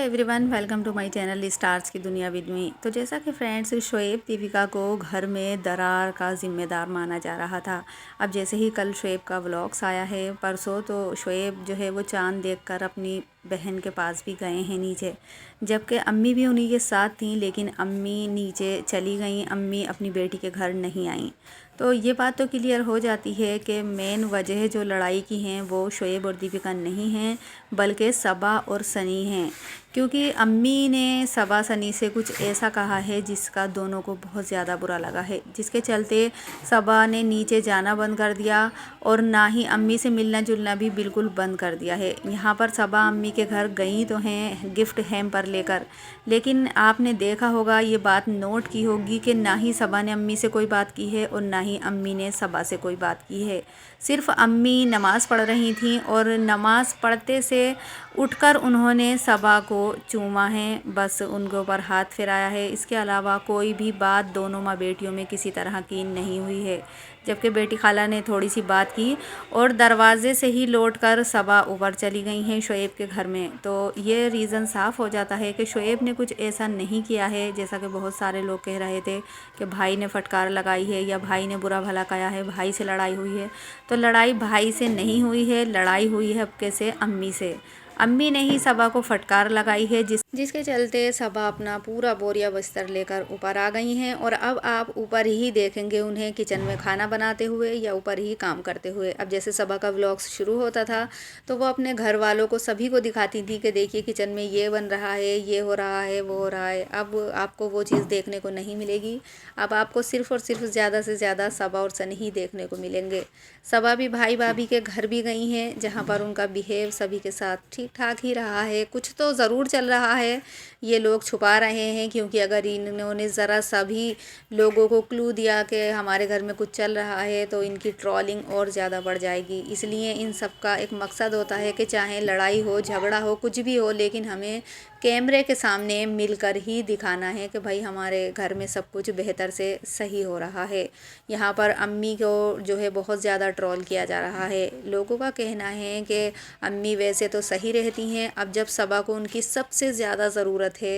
Everyone, welcome to my channel stars की दुनिया with me. तो जैसा कि फ्रेंड्स, शोएब दीपिका को घर में दरार का ज़िम्मेदार माना जा रहा था। अब जैसे ही कल शोएब का व्लॉग्स आया है परसों, तो शोएब जो है वो चांद देखकर अपनी बहन के पास भी गए हैं नीचे, जबकि अम्मी भी उन्हीं के साथ थी। लेकिन अम्मी नीचे चली गई, अम्मी अपनी बेटी के घर नहीं आई। तो ये बात तो क्लियर हो जाती है कि मेन वजह जो लड़ाई की हैं वो शोएब और दीपिका नहीं हैं, बल्कि सबा और सनी हैं। क्योंकि अम्मी ने सबा सनी से कुछ ऐसा कहा है जिसका दोनों को बहुत ज़्यादा बुरा लगा है, जिसके चलते सबा ने नीचे जाना बंद कर दिया और ना ही अम्मी से मिलना जुलना भी बिल्कुल बंद कर दिया है। यहाँ पर सबा अम्मी के घर गई तो हैं गिफ्ट हैम्पर लेकर, लेकिन आपने देखा होगा, ये बात नोट की होगी कि ना ही सबा ने अम्मी से कोई बात की है और ना ही अम्मी ने सबा से कोई बात की है। सिर्फ अम्मी नमाज़ पढ़ रही थी और नमाज़ पढ़ते से उठकर उन्होंने सबा को चूमा है, बस उनके ऊपर हाथ फिराया है। इसके अलावा कोई भी बात दोनों माँ बेटियों में किसी तरह की नहीं हुई है। जबकि बेटी खाला ने थोड़ी सी बात की और दरवाज़े से ही लौटकर सबा ऊपर चली गई हैं शोएब के घर में। तो ये रीज़न साफ़ हो जाता है कि शोएब ने कुछ ऐसा नहीं किया है, जैसा कि बहुत सारे लोग कह रहे थे कि भाई ने फटकार लगाई है या भाई ने बुरा भला कहा है, भाई से लड़ाई हुई है। तो लड़ाई भाई से नहीं हुई है, लड़ाई हुई है अब कैसे अम्मी से। अम्मी ने ही सबा को फटकार लगाई है, जिसके चलते सबा अपना पूरा बोरिया बिस्तर लेकर ऊपर आ गई हैं। और अब आप ऊपर ही देखेंगे उन्हें किचन में खाना बनाते हुए या ऊपर ही काम करते हुए। अब जैसे सबा का व्लॉग्स शुरू होता था तो वो अपने घर वालों को सभी को दिखाती थी कि देखिए किचन में ये बन रहा है, ये हो रहा है, वो हो रहा है। अब आपको वो चीज़ देखने को नहीं मिलेगी। अब आपको सिर्फ़ और सिर्फ ज़्यादा से ज़्यादा सबा और सनी ही देखने को मिलेंगे। सबा भी भाई भाभी के घर भी गई हैं, जहाँ पर उनका बिहेव सभी के साथ ठीक ठाक ही रहा है। कुछ तो ज़रूर चल रहा है, ये लोग छुपा रहे हैं, क्योंकि अगर इन्होंने ज़रा सा भी लोगों को क्लू दिया कि हमारे घर में कुछ चल रहा है तो इनकी ट्रोलिंग और ज़्यादा बढ़ जाएगी। इसलिए इन सब का एक मकसद होता है कि चाहे लड़ाई हो, झगड़ा हो, कुछ भी हो, लेकिन हमें कैमरे के सामने मिलकर ही दिखाना है कि भाई हमारे घर में सब कुछ बेहतर से सही हो रहा है। यहाँ पर अम्मी को जो है बहुत ज़्यादा ट्रोल किया जा रहा है। लोगों का कहना है कि अम्मी वैसे तो सही रहती हैं, अब जब सबा को उनकी सबसे ज़्यादा ज़रूरत है।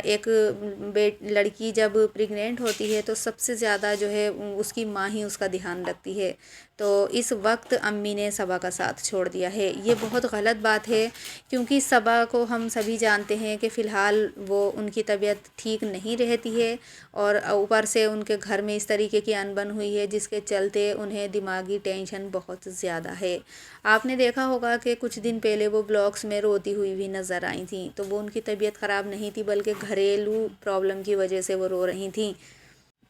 एक लड़की जब प्रेग्नेंट होती है तो सबसे ज़्यादा जो है उसकी माँ ही उसका ध्यान रखती है। तो इस वक्त अम्मी ने सबा का साथ छोड़ दिया है। ये बहुत गलत बात है, क्योंकि सबा को हम सभी जानते हैं कि फ़िलहाल वो उनकी तबीयत ठीक नहीं रहती है और ऊपर से उनके घर में इस तरीके की अनबन हुई है, जिसके चलते उन्हें दिमागी टेंशन बहुत ज़्यादा है। आपने देखा होगा कि कुछ दिन पहले वो ब्लॉग्स में रोती हुई भी नज़र आई थी, तो वो उनकी तबीयत ख़राब नहीं थी, बल्कि घरेलू प्रॉब्लम की वजह से वो रो रही थी।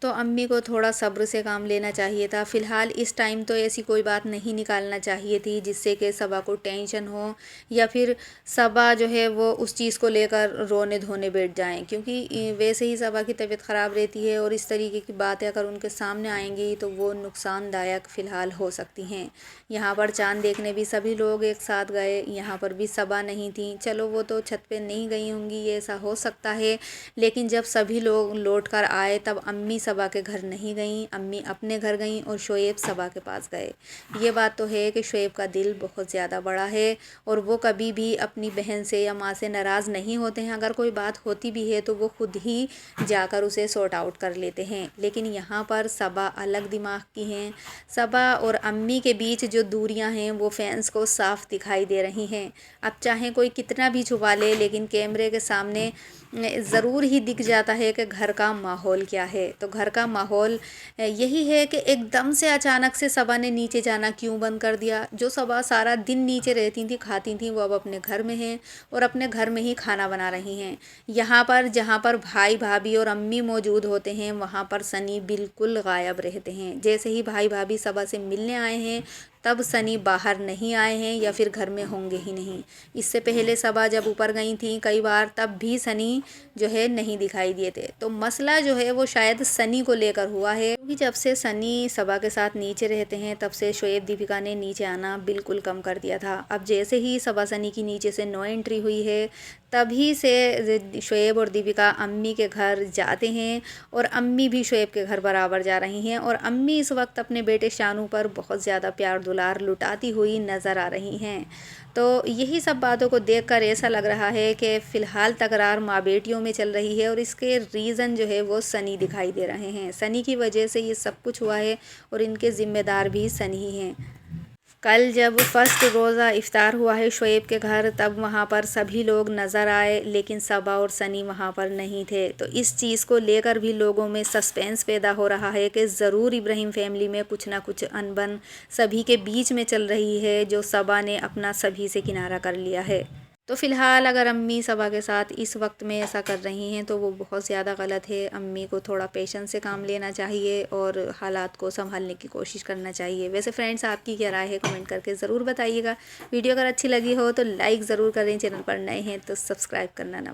तो अम्मी को थोड़ा सब्र से काम लेना चाहिए था। फ़िलहाल इस टाइम तो ऐसी कोई बात नहीं निकालना चाहिए थी जिससे कि सबा को टेंशन हो या फिर सबा जो है वो उस चीज़ को लेकर रोने धोने बैठ जाएं, क्योंकि वैसे ही सबा की तबीयत ख़राब रहती है और इस तरीके की बातें अगर उनके सामने आएंगी तो वो नुकसानदायक फ़िलहाल हो सकती हैं। यहाँ पर चाँद देखने भी सभी लोग एक साथ गए, यहाँ पर भी सबा नहीं थी। चलो वो तो छत पे नहीं गई होंगी, ये ऐसा हो सकता है, लेकिन जब सभी लोग लौट कर आए तब अम्मी सबा के घर नहीं गईं, अम्मी अपने घर गईं और शोएब सबा के पास गए। ये बात तो है कि शोएब का दिल बहुत ज़्यादा बड़ा है और वो कभी भी अपनी बहन से या माँ से नाराज़ नहीं होते हैं। अगर कोई बात होती भी है तो वो खुद ही जाकर उसे सॉर्ट आउट कर लेते हैं। लेकिन यहाँ पर सबा अलग दिमाग की हैं। सबा और अम्मी के बीच जो दूरियाँ हैं वो फैंस को साफ दिखाई दे रही हैं। अब चाहे कोई कितना भी छुपा ले, लेकिन कैमरे के सामने ज़रूर ही दिख जाता है कि घर का माहौल क्या है। तो घर का माहौल यही है कि एकदम से अचानक से सबा ने नीचे जाना क्यों बंद कर दिया। जो सबा सारा दिन नीचे रहती थी, खाती थी, वो अब अपने घर में हैं और अपने घर में ही खाना बना रही हैं। यहाँ पर जहाँ पर भाई भाभी और अम्मी मौजूद होते हैं वहाँ पर सनी बिल्कुल गायब रहते हैं। जैसे ही भाई भाभी सबा से मिलने आए हैं तब सनी बाहर नहीं आए हैं या फिर घर में होंगे ही नहीं। इससे पहले सबा जब ऊपर गई थी कई बार, तब भी सनी जो है नहीं दिखाई दिए थे। तो मसला जो है वो शायद सनी को लेकर हुआ है, क्योंकि जब से सनी सबा के साथ नीचे रहते हैं तब से शोएब दीपिका ने नीचे आना बिल्कुल कम कर दिया था। अब जैसे ही सबा सनी की नीचे से नो एंट्री हुई है तभी से शोएब और दीपिका अम्मी के घर जाते हैं और अम्मी भी शोएब के घर बराबर जा रही हैं और अम्मी इस वक्त अपने बेटे शानू पर बहुत ज़्यादा प्यार दुलार लुटाती हुई नज़र आ रही हैं। तो यही सब बातों को देखकर ऐसा लग रहा है कि फ़िलहाल तकरार माँ बेटियों में चल रही है और इसके रीज़न जो है वो सनी दिखाई दे रहे हैं। सनी की वजह से ये सब कुछ हुआ है और इनके ज़िम्मेदार भी सनी ही हैं। कल जब फर्स्ट रोज़ा इफ़्तार हुआ है शोएब के घर, तब वहाँ पर सभी लोग नज़र आए, लेकिन सबा और सनी वहाँ पर नहीं थे। तो इस चीज़ को लेकर भी लोगों में सस्पेंस पैदा हो रहा है कि ज़रूर इब्राहिम फैमिली में कुछ ना कुछ अनबन सभी के बीच में चल रही है, जो सबा ने अपना सभी से किनारा कर लिया है। तो फ़िलहाल अगर अम्मी सबा के साथ इस वक्त में ऐसा कर रही हैं तो वो बहुत ज़्यादा गलत है। अम्मी को थोड़ा पेशेंस से काम लेना चाहिए और हालात को संभालने की कोशिश करना चाहिए। वैसे फ्रेंड्स, आपकी क्या राय है कमेंट करके ज़रूर बताइएगा। वीडियो अगर अच्छी लगी हो तो लाइक ज़रूर करें, चैनल पर नए हैं तो सब्सक्राइब करना ना